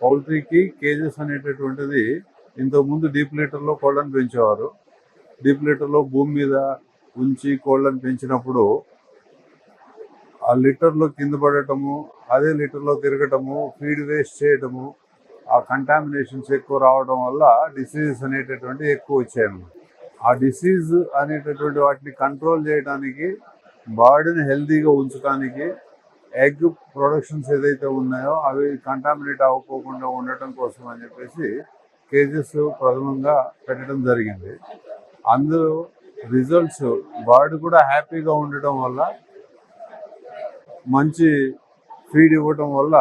పౌల్ట్రీకి kgs అనేటటువంటిది ఇంతకుముందు deep లీటర్లో కోళ్ళను పెంచేవారు. డీప్ లీటర్లో భూమి మీద ఉంచి కోళ్ళను పెంచినప్పుడు ఆ లీటర్లో కింద పడటము, అదే లీటర్లో తిరగటము, ఫీడ్ వేస్ట్ చేయటము, ఆ కంటామినేషన్స్ ఎక్కువ రావడం వల్ల డిసీజెస్ అనేటటువంటి ఎక్కువ వచ్చాయన్నమాట. ఆ డిసీజ్ అనేటటువంటి వాటిని కంట్రోల్ చేయడానికి, బాడీని హెల్తీగా ఉంచడానికి, ఎగ్ ప్రొడక్షన్స్ ఏదైతే ఉన్నాయో అవి కంటామినేట్ అవ్వకోకుండా ఉండటం కోసం అని చెప్పేసి కేజెస్ ప్రథమంగా పెట్టడం జరిగింది. అందులో రిజల్ట్స్ బర్డ్ కూడా హ్యాపీగా ఉండటం వల్ల, మంచి ఫీడ్ ఇవ్వటం వల్ల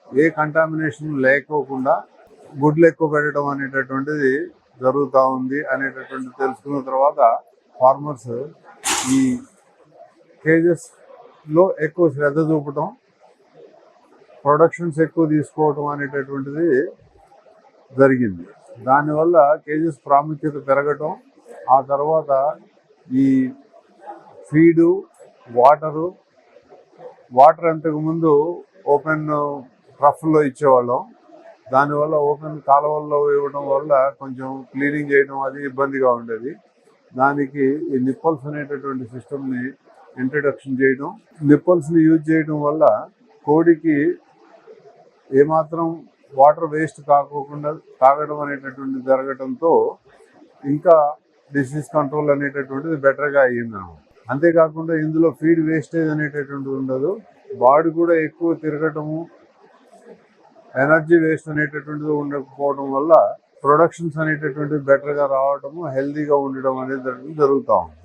ఏ కంటామినేషన్ లేకోకుండా గుడ్లు ఎక్కువ పెట్టడం అనేటటువంటిది జరుగుతూ ఉంది అనేటటువంటిది తెలుసుకున్న తర్వాత ఫార్మర్స్ ఈ కేజెస్లో ఎక్కువ శ్రద్ధ చూపటం, ప్రొడక్షన్స్ ఎక్కువ తీసుకోవటం అనేటటువంటిది జరిగింది. దానివల్ల కేజెస్ ప్రాముఖ్యత పెరగటం, ఆ తర్వాత ఈ ఫీడు, వాటర్ అంతకుముందు ఓపెన్ ట్రఫ్లో ఇచ్చేవాళ్ళం. దానివల్ల ఓపెన్ కాలువల్లో ఇవ్వడం వల్ల కొంచెం క్లీనింగ్ చేయడం అది ఇబ్బందిగా ఉండేది. దానికి ఈ నిప్పల్స్ అనేటటువంటి సిస్టమ్ని ఇంట్రడక్షన్ చేయడం, నిప్పల్స్ని యూజ్ చేయడం వల్ల కోడికి ఏమాత్రం వాటర్ వేస్ట్ కాకోకుండా తాగడం అనేటటువంటి జరగడంతో ఇంకా డిసీజ్ కంట్రోల్ అనేటటువంటిది బెటర్గా అయ్యింది. అంతేకాకుండా ఇందులో ఫీడ్ వేస్టేజ్ అనేటటువంటిది ఉండదు. బాడీ కూడా ఎక్కువ తిరగటము, ఎనర్జీ వేస్ట్ అనేటటువంటిది ఉండకపోవడం వల్ల ప్రొడక్షన్స్ అనేటటువంటిది బెటర్గా రావడము, హెల్తీగా ఉండడం అనేది జరుగుతూ ఉంది.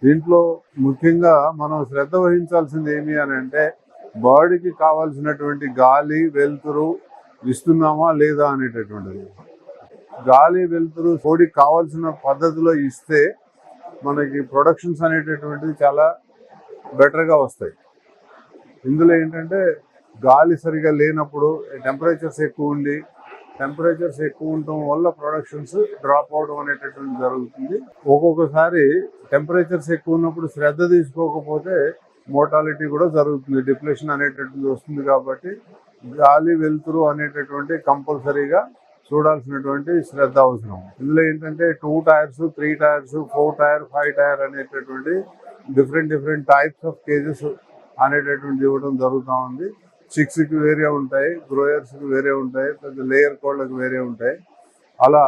దీంట్లో ముఖ్యంగా మనం శ్రద్ధ వహించాల్సింది ఏమి అని అంటే, బాడీకి కావాల్సినటువంటి గాలి, వెలుతురు ఇస్తున్నామా లేదా అనేటటువంటిది. గాలి, వెలుతురు కోడికి కావాల్సిన పద్ధతిలో ఇస్తే మనకి ప్రొడక్షన్స్ అనేటటువంటిది చాలా బెటర్గా వస్తాయి. ఇందులో ఏంటంటే గాలి సరిగా లేనప్పుడు, టెంపరేచర్స్ ఎక్కువ ఉండటం వల్ల ప్రొడక్షన్స్ డ్రాప్ అవడం అనేటటువంటి జరుగుతుంది. ఒక్కొక్కసారి టెంపరేచర్స్ ఎక్కువ ఉన్నప్పుడు శ్రద్ధ తీసుకోకపోతే మోర్టాలిటీ కూడా జరుగుతుంది, డిప్రెషన్ అనేటటువంటిది వస్తుంది. కాబట్టి గాలి, వెలుతురు అనేటటువంటి కంపల్సరీగా చూడాల్సినటువంటి శ్రద్ధ అవసరం. ఇందులో ఏంటంటే 2 టైర్స్, 3 టైర్స్, 4 టైర్, 5 టైర్ అనేటటువంటి డిఫరెంట్ టైప్స్ ఆఫ్ కేజెస్ అనేటటువంటి ఇవ్వడం జరుగుతూ ఉంది. చిక్స్కి వేరే ఉంటాయి, గ్రోయర్స్కి వేరే ఉంటాయి, పెద్ద లేయర్ కోళ్ళకి వేరే ఉంటాయి. అలా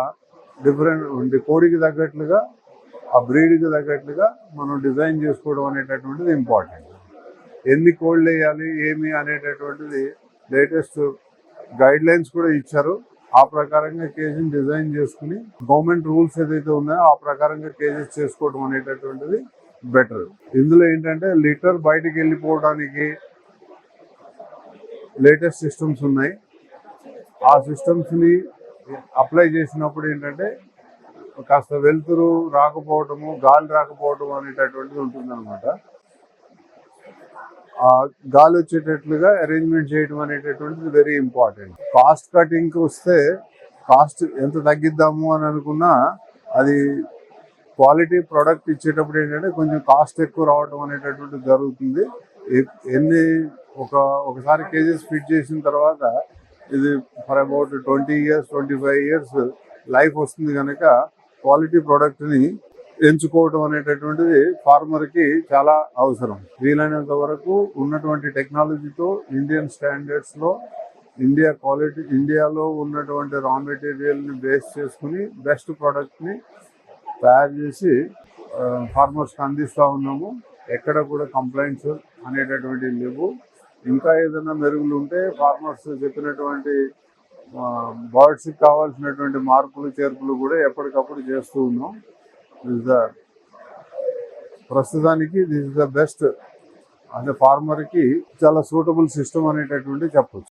డిఫరెంట్ కోడికి తగ్గట్లుగా, ఆ బ్రీడ్కి తగ్గట్లుగా మనం డిజైన్ చేసుకోవడం అనేటటువంటిది ఇంపార్టెంట్. ఎన్ని కోళ్ళు వేయాలి ఏమి అనేటటువంటిది లేటెస్ట్ గైడ్ లైన్స్ కూడా ఇచ్చారు. ఆ ప్రకారంగా కేజీని డిజైన్ చేసుకుని గవర్నమెంట్ రూల్స్ ఏదైతే ఉన్నాయో ఆ ప్రకారంగా కేజెస్ చేసుకోవడం అనేటటువంటిది బెటర్. ఇందులో ఏంటంటే లీటర్ బయటికి వెళ్ళిపోవడానికి లేటెస్ట్ సిస్టమ్స్ ఉన్నాయి. ఆ సిస్టమ్స్ని అప్లై చేసినప్పుడు ఏంటంటే కాస్త వెలుతురు రాకపోవటము, గాలి రాకపోవటం అనేటటువంటిది ఉంటుందన్నమాట. గాలి వచ్చేటట్లుగా అరేంజ్మెంట్ చేయడం అనేటటువంటిది వెరీ ఇంపార్టెంట్. కాస్ట్ కటింగ్కి వస్తే, కాస్ట్ ఎంత తగ్గిద్దాము అని అనుకున్నా అది క్వాలిటీ ప్రోడక్ట్ ఇచ్చేటప్పుడు ఏంటంటే కొంచెం కాస్ట్ ఎక్కువ రావడం అనేటటువంటిది జరుగుతుంది. ఒకసారి కేజెస్ ఫిట్ చేసిన తర్వాత ఇది for about 20 years, 25 years life వస్తుంది కనుక క్వాలిటీ ప్రోడక్ట్ని ఎంచుకోవడం అనేటటువంటిది ఫార్మర్కి చాలా అవసరం. వీలైనంత వరకు ఉన్నటువంటి టెక్నాలజీతో, ఇండియన్ స్టాండర్డ్స్లో, ఇండియాలో ఉన్నటువంటి రా మెటీరియల్ని బేస్ చేసుకుని బెస్ట్ ప్రోడక్ట్ని తయారు చేసి ఫార్మర్స్కి అందిస్తూ ఉన్నాము. ఎక్కడ కూడా కంప్లైంట్స్ అనేటటువంటివి లేవు. ఇంకా ఏదైనా మెరుగులు ఉంటే ఫార్మర్స్ చెప్పినటువంటి బర్డ్స్కి కావాల్సినటువంటి మార్పులు, చేర్పులు కూడా ఎప్పటికప్పుడు చేస్తూ ఉన్నాం. ప్రస్తుతానికి దిస్ ఇస్ ద బెస్ట్ అంటే ఫార్మర్కి చాలా సూటబుల్ సిస్టమ్ అనేటటువంటి చెప్పొచ్చు.